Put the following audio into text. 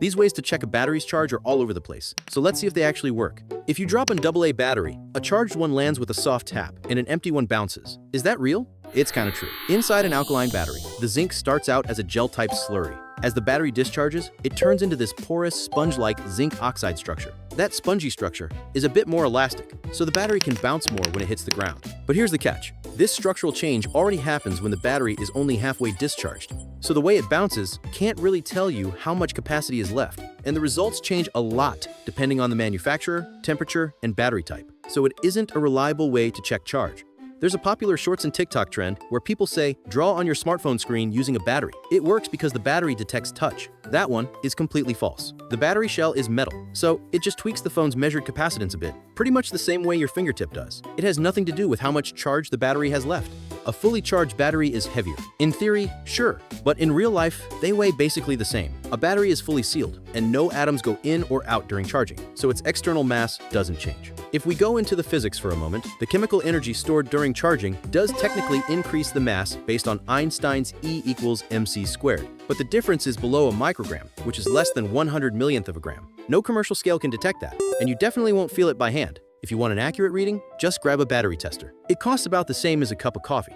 These ways to check a battery's charge are all over the place, so let's see if they actually work. If you drop an AA battery, a charged one lands with a soft tap, and an empty one bounces. Is that real? It's kinda true. Inside an alkaline battery, the zinc starts out as a gel-type slurry. As the battery discharges, it turns into this porous, sponge-like zinc oxide structure. That spongy structure is a bit more elastic, so the battery can bounce more when it hits the ground. But here's the catch. This structural change already happens when the battery is only halfway discharged. So the way it bounces can't really tell you how much capacity is left. And the results change a lot depending on the manufacturer, temperature, and battery type. So it isn't a reliable way to check charge. There's a popular Shorts and TikTok trend where people say, draw on your smartphone screen using a battery. It works because the battery detects touch. That one is completely false. The battery shell is metal, so it just tweaks the phone's measured capacitance a bit, pretty much the same way your fingertip does. It has nothing to do with how much charge the battery has left. A fully charged battery is heavier. In theory, sure, but in real life, they weigh basically the same. A battery is fully sealed, and no atoms go in or out during charging, so its external mass doesn't change. If we go into the physics for a moment, the chemical energy stored during charging does technically increase the mass based on Einstein's E equals mc squared. But the difference is below a microgram, which is less than 100 millionth of a gram. No commercial scale can detect that, and you definitely won't feel it by hand. If you want an accurate reading, just grab a battery tester. It costs about the same as a cup of coffee.